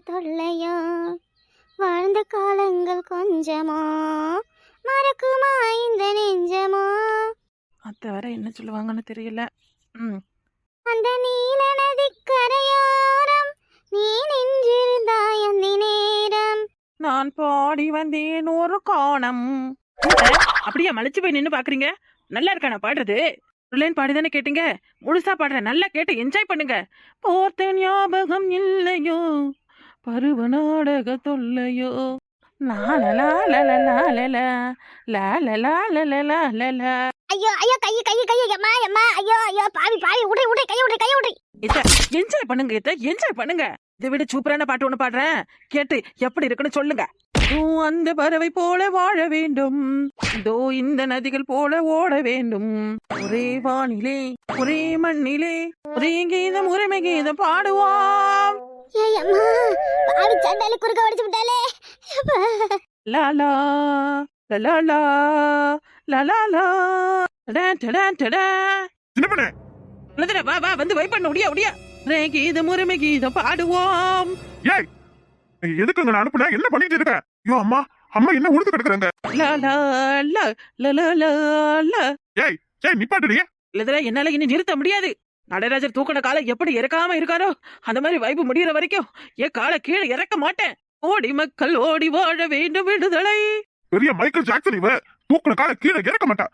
தொல்லையோ வாழ்ந்த காலங்கள் கொஞ்சமோ மறக்குமா இந்த நெஞ்சமோ. அத்தை வேற என்ன சொல்லுவாங்கன்னு தெரியல. அந்த நீல நதிக்கரையோரம் நீ நின்றிருந்தாய் அந்த நேரம். நான் பாடி வந்தேன் ஒரு கோணம். அப்படியே மலைச்சு போய் நின்னு பாக்குறீங்க? நல்லா இருக்கா நான் பாடுறது? ஒரு லைன் பாடிதானே கேட்டீங்க, முழுசா பாடுறேன், நல்லா கேட்டு என்ஜாய் பண்ணுங்க. போர்த்த ஞாபகம் இல்லையோ பருவ நாடக தொல்லையோ ஐயோ ஐயோ கை கை கை எம்மா எம்மா ஐயோ ஐயோ பாவி பாவி உடை உடை கை உடை கை உடை. என்ஜாய் பண்ணுங்க என்ஜாய் பண்ணுங்க. இதை விட சூப்பரான பாட்டு ஒண்ணு பாடுறேன், கேட்டு எப்படி இருக்குன்னு சொல்லுங்க. அந்த பறவை போல வாழ வேண்டும், இதோ இந்த நதிகள் போல ஓட வேண்டும், ஒரே வானிலே ஒரே மண்ணிலே ஒரே கீதம் உரிமை கீதம் பாடுவோம். ஏய் அம்மா பாவி சண்டால குறுக்க உடைச்சு விட்டாலே. லாலா லலாலா லலாலா டடா டடா டடா. சின்ன பண்ணே லதரா வா வா வந்து வெயிட் பண்ண முடியா முடியா. ஒரே கீதம் உரிமை கீதம் பாடுவோம். ஏய் எதுக்குங்க நான் அனுப்புன? என்ன பண்ணிட்டு இருக்க? ஐயோ அம்மா அம்மா என்ன உழுது கிடக்குறாங்க. லாலா லலாலா. ஏய் ஏய் நிப்பாட்டுறியே. லதரா என்னால இனி நிறுத்த முடியாது. நடராஜர் தூக்கின காலை எப்படி இறக்காம இருக்காரோ அந்த மாதிரி வைப்பு முடிகிற வரைக்கும் என் காலை கீழே இறக்க மாட்டேன். ஓடி மக்கள் ஓடி வாழ வேண்டும் விடுதலை. பெரிய மைக்கேல் ஜாக்சன் இவ தூக்குன காலை கீழே இறக்க மாட்டா.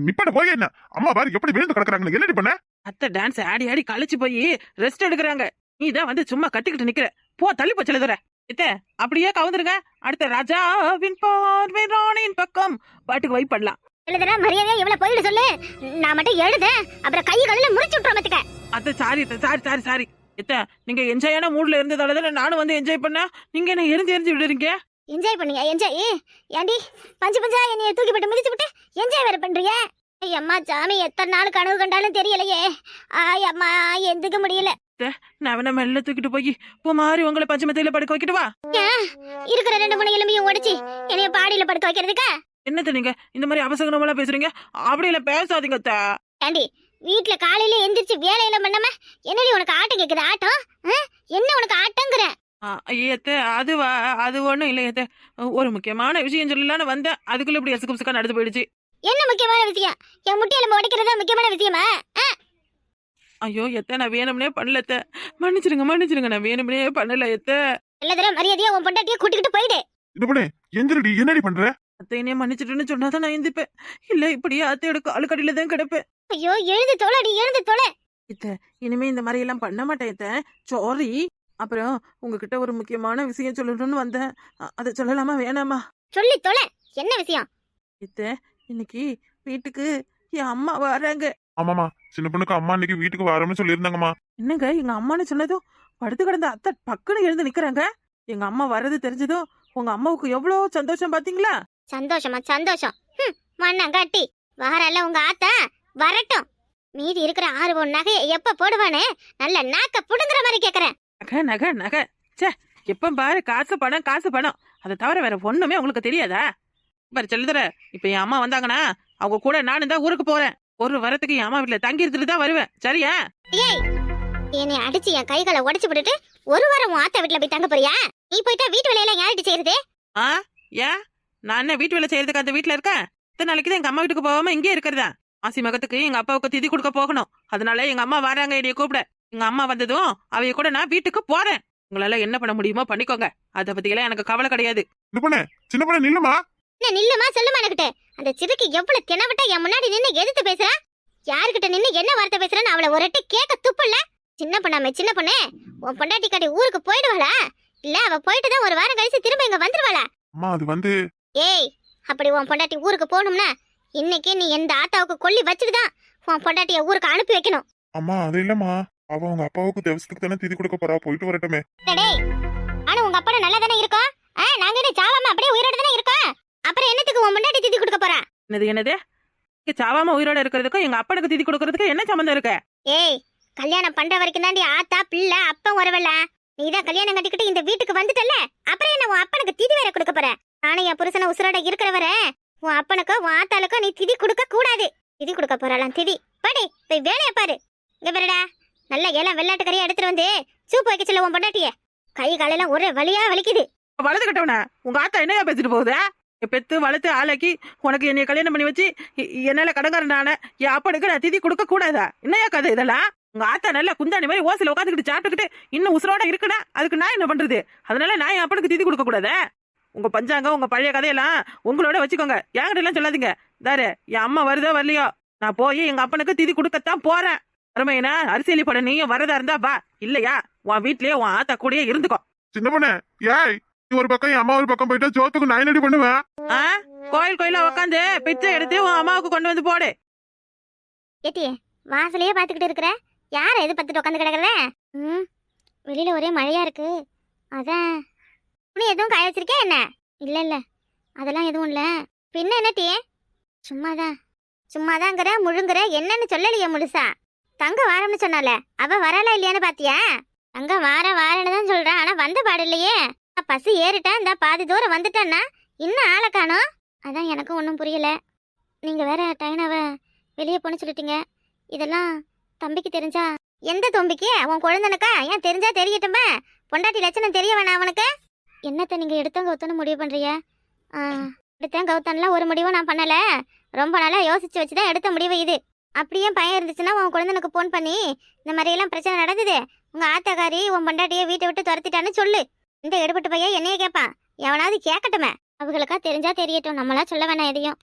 நிப்பாட்ட போய் என்ன அம்மா பாரு எப்படி விழுந்து கிடக்குறாங்க. என்னடி பண்ண? அத்தை டான்ஸ் ஆடி ஆடி கழிச்சு போய் ரெஸ்ட் எடுக்கிறாங்க. நீ தான் வந்து சும்மா கத்திக்கிட்டு நிக்கிற. போ தள்ளி போச்சு லதரா. இத்த அப்படியே கவுந்துருங்க. அடுத்த ராஜாவின் பார்வை ராணியின் பக்கம் பாட்டுக்கு வைப் பண்ணலாம். எழுதுற மரியாதையா இவ்வளவு போயிடு சொல்லு. நான் மட்டும் எழுத அப்புறம் கை காலில முறிச்சு விட்டுற மத்துக்க. அத்தை சாரி சாரி சாரி சாரி. இத்த நீங்க என்ஜாயான மூட்ல இருந்ததாலதான் நானும் வந்து என்ஜாய் பண்ணா, நீங்க என்ன எரிஞ்சு விடுறீங்க. என்ஜாய் பண்ணீங்க என்ஜாய். ஏண்டி பஞ்சு பஞ்சா என்னைய தூக்கி போட்டு மிதிச்சு விட்டு என்ஜாய் வேற பண்றீங்க. அம்மா சாமி எத்தனை நாள் கனவு கண்டாலும் தெரியலையே. அம்மா எந்துக்க முடியல. நான் வேணா மெல்ல தூக்கிட்டு போய் பூ மாதிரி உங்களை பஞ்சமத்தையில படுக்க வைக்கிட்டு வா. இருக்கிற 2 எலும்பையும் உடைச்சு என்னைய பாடியில படுக்க வைக்கிறதுக்கா? என்னத்த நீங்க இந்த மாதிரி அவசரமா பேசுறீங்க? அப்படி இல்ல பேசாதீங்க. ஏண்டி வீட்டுல காலையில எந்திரிச்சு வேலையில பண்ணாம என்னடி உனக்கு ஆட்டம் கேக்குது? ஆட்டம் என்ன உனக்கு ஆட்டங்கிற? அதுவா அது ஒண்ணும் இல்லையத்த. ஒரு முக்கியமான விஷயம் சொல்லலான்னு வந்தேன், அதுக்குள்ள இப்படி எசுக்கு நடந்து போயிடுச்சு. என்ன முக்கியமான விஷயம்? என் முட்டி எலும்பு உடைக்கிறதா முக்கியமான விஷயமா? ஐயோ எத்த நான் வேணும்னே பண்ணலத்த. மன்னிச்சிருங்க நான் வேணும்னே பண்ணல எத்த. எல்லாரும் மரியாதையா உன் பொண்டாட்டிய கூட்டிக்கிட்டு போயிடு. இது பண்ணே எந்திரடி என்னடி பண்ற? அத்தையே மன்னிச்சிட்டுன்னு சொன்னாதான் நான் எந்திப்பேன். இல்ல இப்படியே அத்தையோட காலுக்கடியில தான் கிடப்பேன். ஐயோ எழுந்து தோலடி எழுந்து தோல. இத்த இனிமே இந்த மாதிரி எல்லாம் பண்ண மாட்டேன் இத்த. சாரி. அப்புறம் உங்ககிட்ட ஒரு முக்கியமான விஷயம் சொல்லணும்னு வந்தேன், அதை சொல்லலாமா வேணாமா? சொல்லி தோல. என்ன விஷயம்? இத்த இன்னைக்கு வீட்டுக்கு என் அம்மா வராங்க. ஆமாமா சின்ன பொண்ணுக்கு அம்மா இன்னைக்கு வீட்டுக்கு வரோம்னு சொல்லியிருந்தாங்கம்மா. என்னங்க எங்க அம்மான்னு சொன்னதும் படுத்து கிடந்த அத்தை பக்குன்னு எழுந்து நிக்கிறாங்க. எங்க அம்மா வர்றது தெரிஞ்சதும் உங்க அம்மாவுக்கு எவ்வளவு சந்தோஷம் பாத்தீங்களா? சந்தோஷமா சந்தோஷம் மண்ணாங்காட்டி வாரல்ல உங்க ஆத்தா வரட்டும். மீதி இருக்கிற 6 பொன் நகையை எப்ப போடுவானே நல்ல நாக்க புடுங்குற மாதிரி கேக்குறேன். நகை நகை நகை சே எப்ப பாரு காசு பணம் அதை தவிர வேற ஒண்ணுமே உங்களுக்கு தெரியாதா? பாரு செல்லுதர, இப்ப என் அம்மா வந்தாங்கன்னா அவங்க கூட நானும் தான் ஊருக்கு போறேன். ஒரு வாரத்துக்கு என் அம்மா வீட்டுல தங்கி இருந்துட்டு தான் வருவேன், சரியா? ஏய் என்னை அடிச்சு என் கைகளை உடைச்சு விட்டுட்டு ஒரு வாரம் உன் ஆத்தா வீட்டுல போய் தங்க போறியா? நீ போயிட்டா வீட்டு வேலையெல்லாம் யார்கிட்ட செய்யறது? ஏன் நான் என்ன வீட்டு வேலை செய்யறதுக்கு அந்த வீட்டுல இருக்கேன்? இத்தனை நாளைக்கு தான் எங்க அம்மா வீட்டுக்கு போகாம இங்கே இருக்கிறதா? ஆசி மகத்துக்கு எங்க அப்பாவுக்கு திதி கொடுக்க போகணும், அதனால எங்க அம்மா வராங்க என்னைய கூப்பிட. எங்க அம்மா வந்ததும் அவைய கூட நான் வீட்டுக்கு போறேன். உங்களால என்ன பண்ண முடியுமோ பண்ணிக்கோங்க, அத பத்தி எல்லாம் எனக்கு கவலை கிடையாது. சின்ன பொண்ணு நில்லுமா. என்ன நில்லுமா சொல்லுமா எனக்கிட்ட? அந்த சிறுக்கு எவ்வளவு தினவிட்டா என் முன்னாடி நின்னு எதிர்த்து பேசுறா? யாருக்கிட்ட நின்னு என்ன வார்த்தை பேசுறேன்னு அவளை ஒரு எட்டு கேட்க துப்புல. சின்ன பொண்ணே உன் பொண்டாட்டி காட்டி ஊருக்கு போயிடுவாளா இல்ல அவ போயிட்டு தான் ஒரு வாரம் கழிச்சு திரும்ப இங்க வந்துருவாளா? அம்மா அது வந்து ஏய் அப்படி உன் பொண்டாட்டி ஊருக்கு போகணும்னா இன்னைக்கு நீ எந்த ஆத்தாவுக்கு கொல்லி வச்சுட்டுதான் உன் பொண்டாட்டிய ஊருக்கு அனுப்பி வைக்கணும். அம்மா அது இல்லம்மா, அவ உங்க அப்பாவுக்கு தேவசத்துக்கு தானே திதி கொடுக்க போறா, போயிட்டு வரட்டுமே. டேய் ஆனா உங்க அப்பா நல்லா தானே இருக்கா? நாங்க என்ன சாவாம அப்படியே உயிரோட தானே இருக்கா? அப்புறம் என்னத்துக்கு உன் பொண்டாட்டி திதி கொடுக்க போறா? என்னது சாவாம உயிரோட இருக்கிறதுக்கும் எங்க அப்பனுக்கு திதி கொடுக்கறதுக்கு என்ன சம்பந்தம் இருக்கு? ஏய் கல்யாணம் பண்ற வரைக்கும் தாண்டி ஆத்தா பிள்ளை அப்பன் வரவல்ல. நீதான் கல்யாணம் கட்டிக்கிட்டு இந்த வீட்டுக்கு வந்துட்டல, அப்புறம் என்ன உன் அப்பனுக்கு திதி வேற கொடுக்க போற? நானும் என் புருஷனை உசுரோட இருக்கிறவர உன் அப்பனுக்கோ உன் ஆத்தாளுக்கோ நீ திதி கொடுக்க கூடாது. திதி கொடுக்க போறாளாம் திதி. பாடி போய் வேலைய பாரு. இங்க பாருடா, நல்ல ஏலம் வெள்ளாட்டு கறியா எடுத்துட்டு வந்து சூப்பு வைக்க சொல்ல உன் பொண்டாட்டிய. கை காலெல்லாம் ஒரே வலியா வலிக்குது. வளர்த்து கட்டவன உங்க ஆத்தா என்னையா பேசிட்டு போகுது? பெத்து வளர்த்து ஆளாக்கி உனக்கு என்னைய கல்யாணம் பண்ணி வச்சு என்னால கடங்காரனான என் அப்பனுக்கு நான் திதி கொடுக்க கூடாதா? என்னையா கதை இதெல்லாம்? உங்க ஆத்தா நல்லா குந்தாணி மாதிரி ஓசில உட்காந்துக்கிட்டு சாப்பிட்டுக்கிட்டு இன்னும் உசுரோட இருக்குன்னா அதுக்கு நான் என்ன பண்றது? அதனால நான் என் அப்பனுக்கு திதி கொடுக்க கூடாதா? உங்க பஞ்சாங்கம் உங்க பழைய கதையெல்லாம் உங்களோட வச்சுக்கோங்க, என்கிட்ட எல்லாம் சொல்லாதீங்க. தாரு என் அம்மா வருதோ வரலையோ நான் போய் எங்க அப்பனுக்கு திதி கொடுக்கத்தான் போறேன். அருமையினா அரசியலி படம் நீயும் வரதா இருந்தா வா, இல்லையா உன் வீட்லயே உன் ஆத்தா கூடயே இருந்துக்கோ. சின்ன பொண்ணு ஏய், நீ ஒரு பக்கம் என் அம்மா ஒரு பக்கம் போயிட்டா ஜோத்துக்கு நான் என்னடி பண்ணுவேன்? கோயில் கோயிலா உட்காந்து பிச்சை எடுத்து உன் அம்மாவுக்கு கொண்டு வந்து போடு. ஏட்டி வாசலையே பாத்துக்கிட்டு இருக்கிற, யார எது பத்துட்டு உட்காந்து கிடக்குற? வெளியில ஒரே மழையா இருக்கு, அதான். நீ எதுவும் காய வச்சிருக்கே என்ன? இல்ல இல்ல அதெல்லாம் எதுவும் இல்ல. பின்ன என்ன டீ? சும்மாதாங்கிற முழுங்குற, என்னன்னு சொல்லலையே முழுசா. தங்க வாரம்னு சொன்னால, அவ வரலா இல்லையான்னு பாத்தியா? தங்க வாரன்னு தான் சொல்றேன், ஆனா வந்த பாடு இல்லையே. பசி ஏறிட்டா இந்த பாதி தூரம் வந்துட்டான்னா இன்னும் ஆளை காணோம். அதான் எனக்கும் ஒன்றும் புரியல. நீங்க வேற டைனாவை வெளியே போன்னு சொல்லிட்டீங்க. இதெல்லாம் தம்பிக்கு தெரிஞ்சா? எந்த தம்பிக்கு? உன் குழந்தனுக்கா? ஏன் தெரிஞ்சா தெரியட்டுமே, பொண்டாட்டி லட்சணம் தெரிய வேணாம் அவனுக்கு. என்னத்த நீங்க எடுத்தவங்க ஒத்தன்னு முடிவு பண்றீங்க? எடுத்தேன் கௌத்தன்லாம் ஒரு முடிவும் நான் பண்ணல, ரொம்ப நாளா யோசிச்சு வச்சுதான் எடுத்த முடிவு இது. அப்படியே பையன் இருந்துச்சுன்னா உன் குழந்தைனுக்கு ஃபோன் பண்ணி இந்த மாதிரியெல்லாம் பிரச்சனை நடக்குது, உங்க ஆத்தாக்காரி உன் பொண்டாட்டியை வீட்டை விட்டு துரத்திட்டான்னு சொல்லு. இந்த எடுபட்டு பையன் என்னைய கேட்பான், எவனாவது கேட்கட்டுமே. அவங்களுக்கா தெரிஞ்சா தெரியட்டும், நம்மளா சொல்ல வேணாம் எதையும்.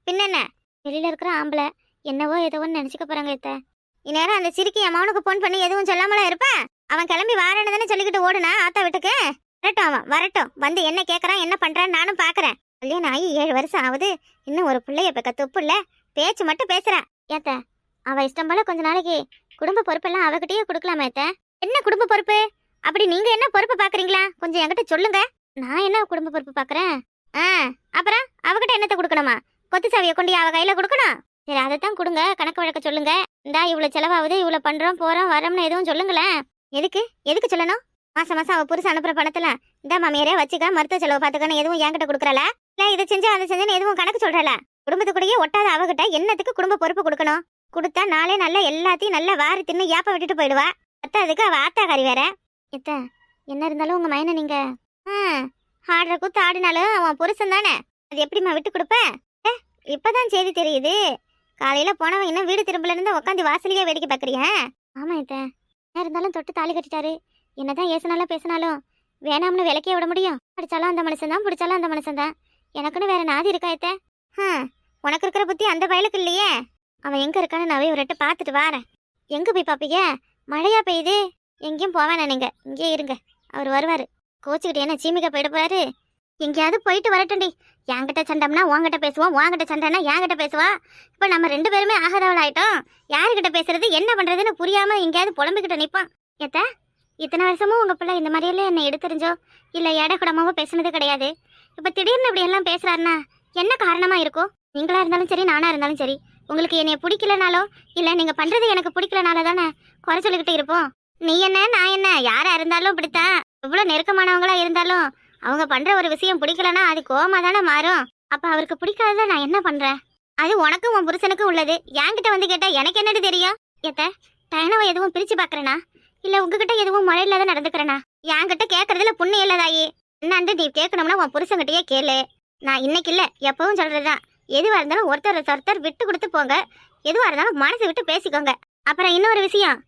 பின்னென்ன, வெளியில இருக்கிற ஆம்பளை என்னவோ ஏதோன்னு நினைச்சுக்க போறாங்க. இந்நேரம் அந்த சிரிக்கி என் மவனுக்கு ஃபோன் பண்ணி எதுவும் சொல்லாமலாம் இருப்பேன். அவன் கிளம்பி வாரன்னு தானே சொல்லிக்கிட்டு ஓடுனா ஆத்தா வீட்டுக்கு. வரட்டும், அவன் வரட்டும், வந்து என்ன கேட்கறான் என்ன பண்றான்னு நானும் பாக்குறேன். கல்யாணம் ஆகி 7 வருஷம் ஆகுது, இன்னும் ஒரு பிள்ளைய பெக்க துப்பு இல்ல, பேச்சு மட்டும் பேசுறான். ஏத்த அவ இஷ்டம் போல கொஞ்ச நாளைக்கு குடும்ப பொறுப்பெல்லாம் அவகிட்டயே கொடுக்கலாமா? ஏத்த என்ன குடும்ப பொறுப்பு? அப்படி நீங்க என்ன பொறுப்பு பாக்குறீங்களா? கொஞ்சம் என்கிட்ட சொல்லுங்க. நான் என்ன குடும்ப பொறுப்பு பாக்குறேன்? அப்புறம் அவகிட்ட என்னத்தை கொடுக்கணுமா? கொத்து சாவியை கொண்டு அவ கையில கொடுக்கணும். சரி அதைத்தான் கொடுங்க, கணக்கு வழக்க சொல்லுங்க. இந்தா இவ்வளவு செலவாகுது, இவ்வளவு பண்றோம் போறோம் வரோம்னு எதுவும் சொல்லுங்களேன். எதுக்கு சொல்லணும்? மாசம் அவ புருஷன் அனுப்புற பணத்துல இந்த மாமியாரே வச்சுக்க, மருத்துவ செலவு பாத்துக்கன்னு எதுவும் என்கிட்ட கொடுக்குறல? இல்ல இதை செஞ்சு அதை செஞ்சுன்னு எதுவும் கணக்கு சொல்றல? குடும்பத்துக்குள்ளேயே ஒட்டாத அவகிட்ட என்னத்துக்கு குடும்ப பொறுப்பு கொடுக்கணும்? கொடுத்தா நாளே நல்லா எல்லாத்தையும் நல்லா வாரி தின்னு ஏப்ப விட்டுட்டு போயிடுவா. அதுக்கு அவ ஆத்தாக்காரி வேற. என்ன இருந்தாலும் உங்க மையனை நீங்க ஆடுற கூத்து ஆடினாலும் அவன் புருஷன் தானே, அது எப்படிமா விட்டு கொடுப்ப? இப்பதான் செய்தி தெரியுது. காலையில போனவன் இன்னும் வீடு திரும்பல இருந்து உட்காந்து வாசலையே வேடிக்கை பாக்குறியா? ஆமா என்ன இருந்தாலும் தொட்டு தாலி கட்டிட்டாரு. என்னதான் ஏசினாலும் பேசினாலும் வேணாம்னு விளக்கே விட முடியும். படிச்சாலும் அந்த மனுஷன் தான், பிடிச்சாலும் அந்த மனுஷன் தான். எனக்குன்னு வேற நாதி இருக்கா? உனக்கு இருக்கிற புத்தி அந்த பயலுக்கு இல்லையே. அவன் எங்க இருக்கான்னு நான் ஒரு ரெட்டு பாத்துட்டு வாரேன். எங்க போய் பாப்பீங்க? மழையா பெய்யுது, எங்கேயும் போவேன். நீங்க இங்கே இருங்க, அவர் வருவாரு. கோச்சுக்கிட்டு என்ன சீமிக்க போயிட போறாரு. எங்கேயாவது போயிட்டு வரட்டும்டி. என்கிட்ட சண்டம்னா உன்கிட்ட பேசுவோம், உன்கிட்ட சண்டைனா என்கிட்ட பேசுவா. இப்ப நம்ம 2 பேருமே ஆகாதவள் ஆயிட்டோம். யாருக்கிட்ட பேசுறது என்ன பண்றதுன்னு புரியாம எங்கேயாவது புலம்பிக்கிட்டு நிப்பான். இத்தனை வருஷமும் உங்க பிள்ளை இந்த மாதிரியெல்லாம் என்ன எடுத்துரிஞ்சோ இல்ல எடை கூடமாவோ பேசுனது கிடையாது. இப்ப திடீர்னு இப்படி எல்லாம் பேசுறாருன்னா என்ன காரணமா இருக்கும்? நீங்களா இருந்தாலும் சரி, நானா இருந்தாலும் சரி, உங்களுக்கு என்னைய பிடிக்கலனாலோ இல்ல நீங்க பண்றது எனக்கு பிடிக்கலனால தானே குறை சொல்லிக்கிட்டு இருப்போம். நீ என்ன நான் என்ன யாரா இருந்தாலும் இப்படித்தான். எவ்வளவு நெருக்கமானவங்களா இருந்தாலும் அவங்க பண்ற ஒரு விஷயம் பிடிக்கலன்னா அது கோவமா தானே மாறும். அப்ப அவருக்கு பிடிக்காததான் நான் என்ன பண்றேன்? அது உனக்கும் உன் புருஷனுக்கும் உள்ளது. என்கிட்ட வந்து கேட்டா எனக்கு என்னடி தெரியும்? டைனவை எதுவும் பிரிச்சு பாக்குறேனா இல்ல உங்ககிட்ட எதுவும் மழை இல்லாத நடந்துக்கிறேனா? என்கிட்ட கேட்கறதுல புண்ணு இல்லதாயி. என்னாண்டு நீ கேட்கணும்னா உன் புருஷன்கிட்டயே கேளு. நான் இன்னைக்கு இல்ல எப்பவும் சொல்றதுதான், எதுவா இருந்தாலும் ஒருத்தர் விட்டு கொடுத்து போங்க. எதுவா இருந்தாலும் மனசு விட்டு பேசிக்கோங்க. அப்புறம் இன்னொரு விஷயம்,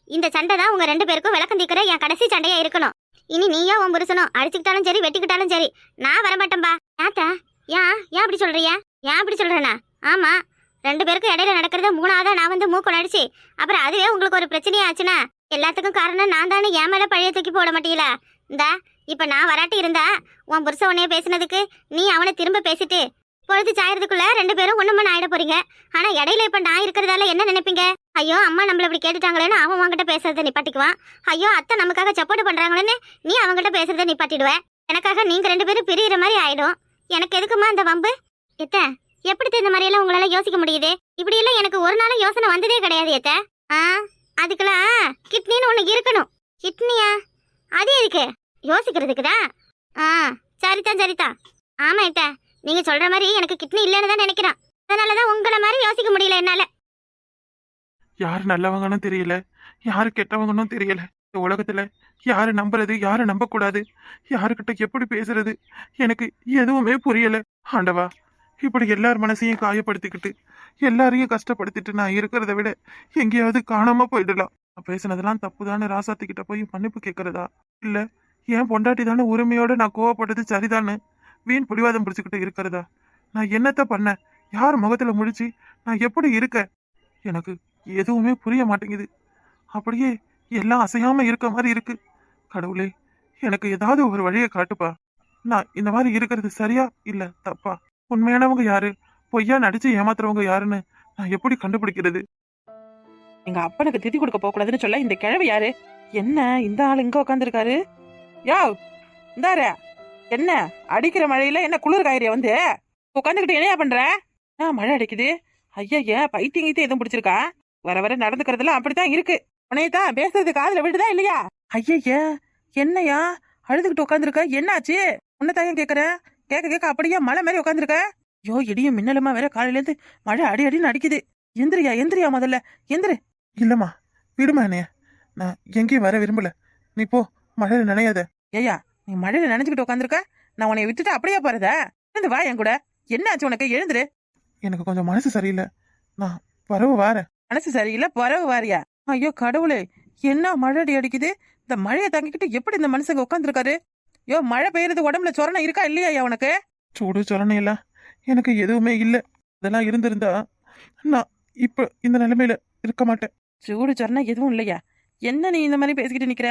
இந்த சண்டை தான் உங்க 2 பேருக்கும் விளக்கம் தீக்கிற என் கடைசி சண்டையா இருக்கணும். இனி நீயோ உன் புருஷனோ அடிச்சுக்கிட்டாலும் சரி வெட்டிக்கிட்டாலும் சரி நான் வரமாட்டேன்பா. ஏன் அப்படி சொல்றிய? ஏன் அப்படி சொல்றேனா? ஆமா, 2 பேருக்கும் இடையில நடக்கிறத 3ஆவதா நான் வந்து மூக்கு நடிச்சு அப்புறம் அதுவே உங்களுக்கு ஒரு பிரச்சனையா ஆச்சுன்னா எல்லாத்துக்கும் காரணம் நான் தானே. என் மேல பழைய தூக்கி போட மாட்டீங்களா? இப்ப நான் வராட்டி இருந்தா உன் புருஷ உன்னைய பேசினதுக்கு நீ அவனை திரும்ப பேசிட்டு பொழுது சாயறதுக்குள்ள 2 பேரும் ஒண்ணுமண்ணு ஆயிட போறீங்க. ஆனா இடையில இப்ப நான் இருக்கிறதால என்ன நினைப்பீங்க? ஐயோ அம்மா நம்மள இப்படி கேட்டுட்டாங்களேன்னு அவன் அவங்ககிட்ட பேசுறத நிப்பாட்டிக்குவான். ஐயோ அத்தை நமக்காக சப்போர்ட் பண்றாங்களேன்னு நீ அவங்ககிட்ட பேசுறத நிப்பாட்டிடுவேன். எனக்காக நீங்க 2 பேரும் பிரியிற மாதிரி ஆயிடும். எனக்கு எதுக்குமா அந்த வம்பு? எப்படி இந்த மாதிரி எல்லாம் உங்களால யோசிக்க முடியுது? இப்படி எல்லாம் எனக்கு ஒரு நாளும் யோசனை வந்ததே கிடையாது. அதுக்கெல்லாம் கிட்னின்னு ஒண்ணு இருக்கணும். கிட்னியா? அது எதுக்கு? யோசிக்கிறதுக்குதான். சரிதான். ஆமா நீங்க சொல்ற மாதிரி எனக்கு கிட்னி இல்லைன்னு தான் நினைக்கிறேன். அதனாலதான் உங்களை மாதிரி யோசிக்க முடியல என்னால. யாரு நல்லவங்கன்னு தெரியல, யாரு கெட்டவங்கன்னு தெரியல. இந்த உலகத்துல யாரை நம்புறது யாரை நம்ப கூடாது, யாருக்கிட்ட எப்படி பேசுறது, எனக்கு எதுவுமே புரியல. ஆண்டவா, இப்படி எல்லார் மனசையும் காயப்படுத்திக்கிட்டு எல்லாரையும் கஷ்டப்படுத்திட்டு நான் இருக்கிறத விட எங்கேயாவது காணாம போயிடலாம். நான் பேசுனதெல்லாம் தப்புதானே ராசாத்திக்கிட்ட போய் மன்னிப்பு கேட்கறதா, இல்ல ஏன் பொண்டாட்டி தானே உரிமையோட நான் கோவப்பட்டது சரிதான்னு வீண் பிடிவாதம் பிடிச்சுக்கிட்டு இருக்கிறதா? நான் என்னத்த பண்ண, யார் முகத்துல முழிச்சு நான் எப்படி இருக்க, எனக்கு எதுவுமே புரிய மாட்டேங்குது. அப்படியே எல்லாம் அசையாம இருக்க மாதிரி இருக்கு. கடவுளே, எனக்கு ஏதாவது ஒரு வழியை காட்டுப்பா. நான் இந்த மாதிரி இருக்கிறது சரியா இல்ல தப்பா? உண்மையானவங்க யாரு, பொய்யா நடிச்சு ஏமாத்துறவங்க யாருன்னு நான் எப்படி கண்டுபிடிக்கிறது? எங்க அப்பனுக்கு திதி கொடுக்க போக கூடாதுன்னு சொல்ல இந்த கிழவி யாரு? என்ன இந்த ஆள் இங்க உட்காந்துருக்காரு? யோ இந்தாரு, என்ன அடிக்கிற மழையில என்ன குளிர் காயிறிய வந்து உட்காந்துக்கிட்டு என்னையா பண்ற? மழை அடிக்குது. ஐயா பைத்தியம் கீத்தியம் எதுவும் பிடிச்சிருக்கா? வர வர நடந்துக்கிறதுல அப்படித்தான் இருக்கு. உனையதான் பேசுறது காதுல விடுதா இல்லையா? ஐயா என்னையா அழுதுகிட்டு உட்காந்துருக்க, என்னாச்சு? உன்னதாயும் கேக்குறேன். கேட்க கேட்க அப்படியே மழை மாதிரி உட்காந்துருக்க. யோ இடியும் மின்னலுமா வேற காலையில இருந்து மழை அடி அடின்னு அடிக்குது. எந்திரியா முதல்ல எந்திரு. இல்லம்மா, விடுமா என்னைய, நான் எங்கேயும் வர விரும்பல. நீ போ, மழையில நினையாத. ஏய்யா, நீ மழையில நினைச்சுக்கிட்டு உட்காந்துருக்க, நான் உன்னை விட்டுட்டு அப்படியே போறதா? எழுந்து வா என் கூட. என்னாச்சு உனக்கு? எழுந்துரு. எனக்கு கொஞ்சம் மனசு சரியில்லை, நான் வரவு வாரேன். மனசு சரியில்லை, பறவை வாரியா? ஐயோ கடவுளே, என்ன மழை அடி அடிக்குது. இந்த மழையை தாங்கிக்கிட்டு எப்படி இந்த மனுஷங்க உட்காந்துருக்காரு? யோ மழை பெய்யறது உடம்புல சொரணம் இருக்கா இல்லையா உனக்கு? சூடு சொரணை எல்லாம் எனக்கு எதுவுமே இல்லை. அதெல்லாம் இருந்திருந்தா நான் இப்ப இந்த நிலைமையில இருக்க மாட்டேன். சூடு சொரணம் எதுவும் இல்லையா? என்ன நீ இந்த மாதிரி பேசிக்கிட்டு நிக்கிற?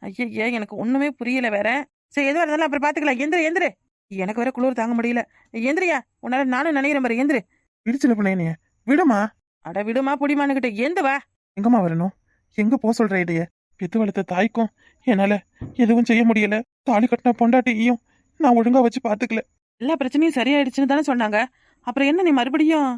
ஐயா எனக்கு ஒண்ணுமே புரியல வேற. சரி எதுவும் இருந்தாலும் அப்புறம் பாத்துக்கலாம். எந்திரு. எனக்கு வேற குளிர் தாங்க முடியல. எந்திரியா, உன்னால நானும் நினைக்கிறேன் பாரு. எந்திரு. இடிச்சல பண்ண விடுமா. அட விடுமா புடிமானுகிட்ட எந்த வா. எங்கம்மா வரணும்? எங்க போ சொல்ற இடைய? பெத்து வளர்த்த தாய்க்கும் என்னால எதுவும் செய்ய முடியல. தாலி கட்டின பொண்டாட்டியும் நான் ஒழுங்கா வச்சு பாத்துக்கல. எல்லா பிரச்சனையும் சரியாயிடுச்சுன்னு தானே சொன்னாங்க. அப்புறம் என்ன நீ மறுபடியும்?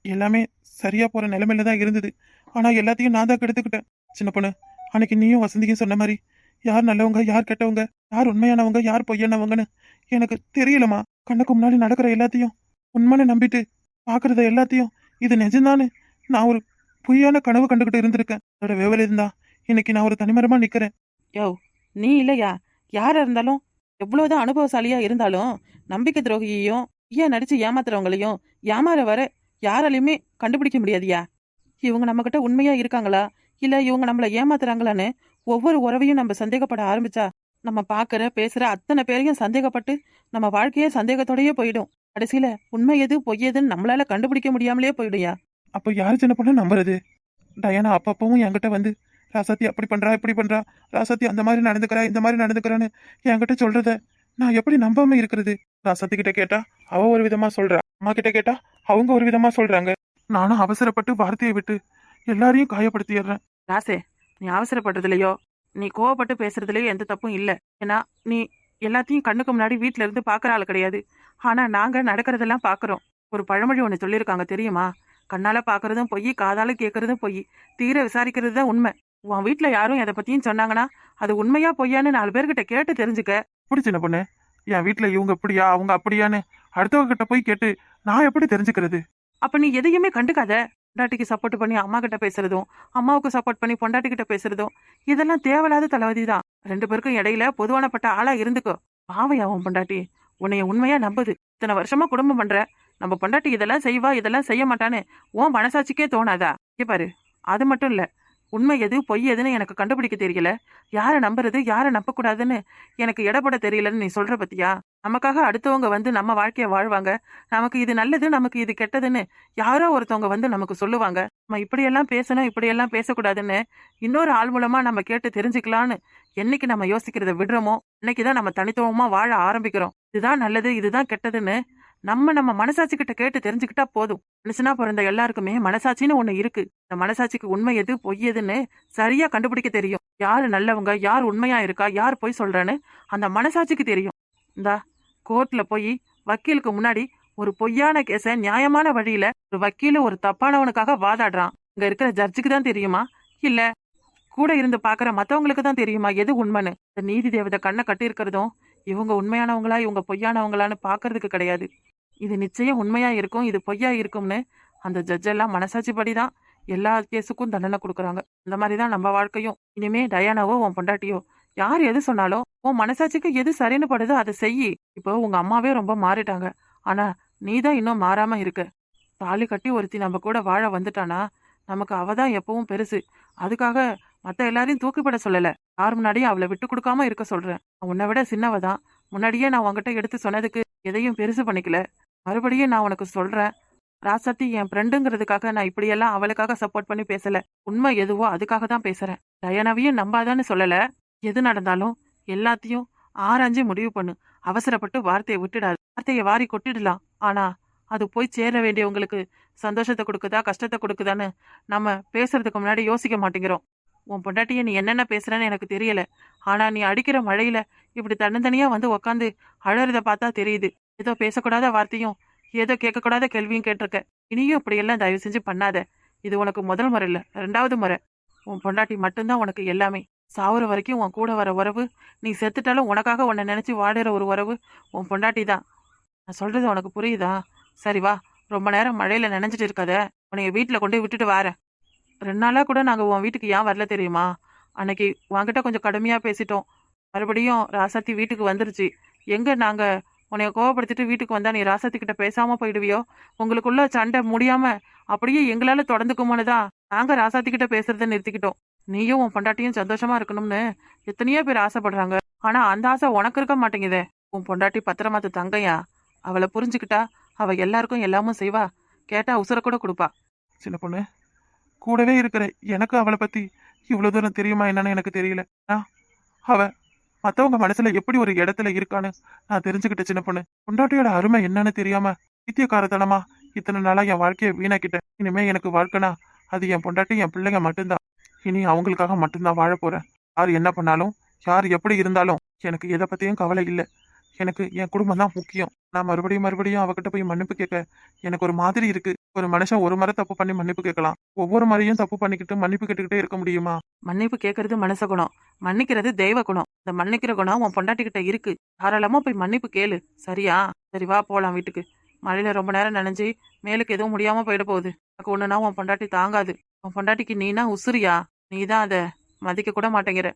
எல்லாமே சரியா போற நிலைமையில தான் இருந்தது. ஆனா எல்லாத்தையும் நான் தான் கெடுத்துக்கிட்டேன். சின்ன பொண்ணு, அன்னைக்கு நீயும் வசந்தியும் சொன்ன மாதிரி யார் நல்லவங்க யார் கெட்டவங்க, யார் உண்மையானவங்க யார் பொய்யானவங்கன்னு எனக்கு தெரியலமா. கண்ணுக்கு முன்னாடி நடக்கிற எல்லாத்தையும் உண்மைன்னு நம்பிட்டு பாக்குறத எல்லாத்தையும் இது நிஜம்தானு நான் ஒரு பொய்யான கனவு கண்டுகிட்டு இருந்திருக்கேன். அதோட விவரம் இருந்தா இன்னைக்கு நான் ஒரு தனிமரமா நிக்கிறேன். யோ நீ இல்லையா, யாரா இருந்தாலும் எவ்வளவுதான் அனுபவசாலியா இருந்தாலும் நம்பிக்கை துரோகியையும் ஏன் நடிச்சு ஏமாத்துறவங்களையும் ஏமாற வர யாராலையுமே கண்டுபிடிக்க முடியாதியா. இவங்க நம்ம கிட்ட உண்மையா இருக்காங்களா இல்ல இவங்க நம்மள ஏமாத்துறாங்களான்னு ஒவ்வொரு உறவையும் நம்ம சந்தேகப்பட ஆரம்பிச்சா நம்ம பாக்குற பேசுற அத்தனை பேரையும் சந்தேகப்பட்டு நம்ம வாழ்க்கையே சந்தேகத்தோடயே போயிடும். கடைசியில உண்மை எது பொய் எதுன்னு நம்மளால கண்டுபிடிக்க முடியாமலே போயிடுயா. அப்போ யாரு சின்ன பொண்ணு நம்புறது? டயானா அப்பப்பவும் என்கிட்ட வந்து ராசாத்தி அப்படி பண்றா இப்படி பண்றா, ராசாத்தி அந்த மாதிரி நடந்துக்கிறா இந்த மாதிரி நடந்துக்கிறான்னு என்கிட்ட சொல்றத நான் எப்படி நம்பாம இருக்கிறது? ராசாத்தி கிட்ட கேட்டா அவ ஒரு விதமா சொல்றா, அம்மா கிட்ட கேட்டா அவங்க ஒரு விதமா சொல்றாங்க. நானும் அவசரப்பட்டு வார்த்தையை விட்டு எல்லாரையும் காயப்படுத்திடுறேன். ராசே, நீ அவசரப்படுறதுலையோ நீ கோவப்பட்டு பேசுறதுலயோ எந்த தப்பும் இல்ல. ஏன்னா நீ எல்லாத்தையும் கண்ணுக்கு முன்னாடி வீட்டுல இருந்து பாக்குற ஆள் கிடையாது. ஆனா நாங்க நடக்கிறதெல்லாம் பாக்குறோம். ஒரு பழமொழி ஒண்ணு சொல்லியிருக்காங்க தெரியுமா? கண்ணால பாக்குறதும் பொய், காதால கேட்கறதும் பொய், தீர விசாரிக்கிறது தான் உண்மை. உன் வீட்டுல யாரும் எதை பத்தியும் சொன்னாங்கன்னா அது உண்மையா பொய்யான்னு 4 பேர்கிட்ட கேட்டு தெரிஞ்சுக்க. இப்படி சின்ன பொண்ணு, என் வீட்டுல இவங்க இப்படியா அவங்க அப்படியான்னு அடுத்தவங்க கிட்ட போய் கேட்டு நான் எப்படி தெரிஞ்சுக்கிறது? அப்ப நீ எதையுமே கண்டுக்காத. பொண்டாட்டிக்கு சப்போர்ட் பண்ணி அம்மா கிட்ட பேசுறதும் அம்மாவுக்கு சப்போர்ட் பண்ணி பொண்டாட்டி கிட்ட பேசுறதும் இதெல்லாம் தேவையில்லாத தலைவதி தான். 2 பேருக்கும் இடையில பொதுவானப்பட்ட ஆளா இருந்துக்கோ. பாவையா உன் பொண்டாட்டி உன்னைய உண்மையா நம்புது. இத்தனை வருஷமா குடும்பம் பண்ற நம்ம பொண்டாட்டி இதெல்லாம் செய்வா இதெல்லாம் செய்ய மாட்டான்னு உன் மனசாட்சிக்கே தோணாதா? பாரு, அது மட்டும் இல்ல, உண்மை எது பொய் எதுன்னு எனக்கு கண்டுபிடிக்க தெரியல. யாரை நம்புறது யாரை நம்பக்கூடாதுன்னு எனக்கு இடப்பட தெரியலன்னு நீ சொல்ற பத்தியா? நமக்காக அடுத்தவங்க வந்து நம்ம வாழ்க்கைய வாழ்வாங்க. நமக்கு இது நல்லது நமக்கு இது கெட்டதுன்னு யாரோ ஒருத்தவங்க வந்து நமக்கு சொல்லுவாங்க. நம்ம இப்படியெல்லாம் பேசணும் இப்படியெல்லாம் பேசக்கூடாதுன்னு இன்னொரு ஆள் மூலமா நம்ம கேட்டு தெரிஞ்சுக்கலான்னு என்னைக்கு நம்ம யோசிக்கிறத விடுறோமோ இன்னைக்குதான் நம்ம தனித்துவமா வாழ ஆரம்பிக்கிறோம். இதுதான் நல்லது இதுதான் கெட்டதுன்னு நம்ம மனசாட்சி கிட்ட கேட்டு தெரிஞ்சுக்கிட்டா போதும். மனுஷனா பிறந்த எல்லாருக்குமே மனசாட்சின்னு ஒண்ணு இருக்கு. இந்த மனசாட்சிக்கு உண்மை எது பொய் எதுன்னு சரியா கண்டுபிடிக்க தெரியும். யாரு நல்லவங்க யார் உண்மையா இருக்கா யார் பொய் சொல்றேன்னு அந்த மனசாட்சிக்கு தெரியும். இந்தா கோர்ட்ல போய் வக்கீலுக்கு முன்னாடி ஒரு பொய்யான கேஸ நியாயமான வழியில ஒரு வக்கீல ஒரு தப்பானவனுக்காக வாதாடுறான். இங்க இருக்கிற ஜட்ஜுக்கு தான் தெரியுமா இல்ல கூட இருந்து பாக்குற மத்தவங்களுக்கு தான் தெரியுமா எது உண்மைன்னு? இந்த நீதி தேவதை கண்ணை கட்டி இருக்கிறதும் இவங்க உண்மையானவங்களா இவங்க பொய்யானவங்களான்னு பாக்குறதுக்கு கிடையாது. இது நிச்சயம் உண்மையா இருக்கும் இது பொய்யா இருக்கும்னு அந்த ஜட்ஜெல்லாம் மனசாட்சி படிதான் எல்லா கேஸுக்கும் தண்டனை கொடுக்குறாங்க. இந்த மாதிரி தான் நம்ம வாழ்க்கையும். இனிமே டயானாவோ உன் பொண்டாட்டியோ யார் எது சொன்னாலும் உன் மனசாட்சிக்கு எது சரின்னு படுதோ அதை செய். இப்போ உங்க அம்மாவே ரொம்ப மாறிட்டாங்க. ஆனா நீ தான் இன்னும் மாறாம இருக்க. தாலி கட்டி ஒருத்தி நம்ம கூட வாழ வந்துட்டானா நமக்கு அவ தான் எப்பவும் பெருசு. அதுக்காக மத்த எல்லாரையும் தூக்கிப்பட சொல்லல. யார் முன்னாடியும் அவளை விட்டு கொடுக்காம இருக்க சொல்றேன். உன்னை விட சின்னவ தான். முன்னாடியே நான் உன்கிட்ட எடுத்து சொன்னதுக்கு எதையும் பெருசு பண்ணிக்கல. மறுபடியும் நான் உனக்கு சொல்றேன், ராசாத்தி என் ஃப்ரெண்டுங்கிறதுக்காக நான் இப்படியெல்லாம் அவளுக்காக சப்போர்ட் பண்ணி பேசல. உண்மை எதுவோ அதுக்காக தான் பேசுறேன். டயானாவையும் நம்பாதான்னு சொல்லல. எது நடந்தாலும் எல்லாத்தையும் ஆராய்ஞ்சு முடிவு பண்ணு. அவசரப்பட்டு வார்த்தையை விட்டுடாது. வார்த்தையை வாரி கொட்டிடலாம். ஆனா அது போய் சேர வேண்டியவங்களுக்கு சந்தோஷத்தை கொடுக்குதா கஷ்டத்தை கொடுக்குதான்னு நம்ம பேசுறதுக்கு முன்னாடி யோசிக்க மாட்டேங்கிறோம். உன் பொண்டாட்டிய நீ என்னென்ன பேசுறன்னு எனக்கு தெரியல. ஆனா நீ அடிக்கிற மழையில இப்படி தன்னந்தனியா வந்து உக்காந்து அழறத பார்த்தா தெரியுது. ஏதோ பேசக்கூடாத வார்த்தையும் ஏதோ கேட்கக்கூடாத கேள்வியும் கேட்டிருக்க. இனியும் இப்படியெல்லாம் தயவு செஞ்சு பண்ணாத. இது உனக்கு முதல் முறை இல்ல, 2வது முறை. உன் பொண்டாட்டி மட்டும்தான் உனக்கு எல்லாமே. சாவுற வரைக்கும் உன் கூட வர உறவு, நீ செத்துட்டாலும் உனக்காக உன்னை நினைச்சு வாடுற ஒரு உறவு உன் பொண்டாட்டி தான். நான் சொல்றது உனக்கு புரியுதா? சரி வா, ரொம்ப நேரம் மழையில நினைஞ்சிட்டு இருக்காத. உன்னைய வீட்டில் கொண்டு போய் விட்டுட்டு வாரேன். 2 நாளா கூட நாங்க உன் வீட்டுக்கு ஏன் வரல தெரியுமா? அன்னைக்கு உன்கிட்ட கொஞ்சம் கடுமையா பேசிட்டோம். மறுபடியும் ராசாத்தி வீட்டுக்கு வந்துருச்சு. எங்க நாங்க உன்னைய கோவப்படுத்திட்டு வீட்டுக்கு வந்தா நீ ராசாத்தி கிட்ட பேசாம போயிடுவியோ? உங்களுக்குள்ள சண்டை முடியாம அப்படியே எங்களால தொடர்ந்துக்குமோன்னு தான் நாங்க ராசாத்தி கிட்ட பேசுறத நிறுத்திக்கிட்டோம். நீயும் உன் பொண்டாட்டியும் சந்தோஷமா இருக்கணும்னு எத்தனையோ பேர் ஆசைப்படுறாங்க. ஆனா அந்த ஆசை உனக்கு இருக்க மாட்டேங்குதே. உன் பொண்டாட்டி பத்திரமாத்து தங்கையா. அவளை புரிஞ்சுக்கிட்டா அவ எல்லாருக்கும் எல்லாமும் செய்வா. கேட்டா உசுர கூட கொடுப்பா. சின்ன பொண்ணு, கூடவே இருக்கிற எனக்கு அவளை பத்தி இவ்வளவு தூரம் தெரியுமா என்னன்னு எனக்கு தெரியல. அவ மத்தவங்க மனசுல எப்படி ஒரு இடத்துல இருக்கான்னு நான் தெரிஞ்சுக்கிட்டேன். சின்ன பொண்ணு, பொண்டாட்டியோட அருமை என்னன்னு தெரியாம பைத்தியக்காரத்தனமா இத்தனை நாளா என் வாழ்க்கையை வீணாக்கிட்டேன். இனிமே எனக்கு வாழ்க்கைனா அது என் பொண்டாட்டி என் பிள்ளைங்க மட்டும்தான். இனி அவங்களுக்காக மட்டும்தான் வாழ போறேன். யார் என்ன பண்ணாலும் யார் எப்படி இருந்தாலும் எனக்கு எதை பத்தியும் கவலை இல்லை. எனக்கு என் குடும்பம் தான் முக்கியம். நான் மறுபடியும் அவகிட்ட போய் மன்னிப்பு கேட்க எனக்கு ஒரு மாதிரி இருக்கு. ஒரு மனுஷன் ஒரு முறை தப்பு பண்ணி மன்னிப்பு கேட்கலாம். ஒவ்வொரு முறையும் தப்பு பண்ணிக்கிட்டு மன்னிப்பு கேட்டுக்கிட்டே இருக்க முடியுமா? மன்னிப்பு கேட்கறது மனச குணம், மன்னிக்கிறது தெய்வ குணம். இந்த மன்னிக்கிற குணம் உன் பொண்டாட்டி கிட்ட இருக்கு. தாராளமா போய் மன்னிப்பு கேளு. சரியா? சரி வா போலாம் வீட்டுக்கு. மழையில ரொம்ப நேரம் நனைஞ்சு மேலுக்கு எதுவும் முடியாம போயிட போகுது. எனக்கு ஒண்ணுனா உன் பொண்டாட்டி தாங்காது. உன் பொண்டாட்டிக்கு நீனா உசுரியா? நீ தான் அதை மதிக்க கூட மாட்டேங்கிற.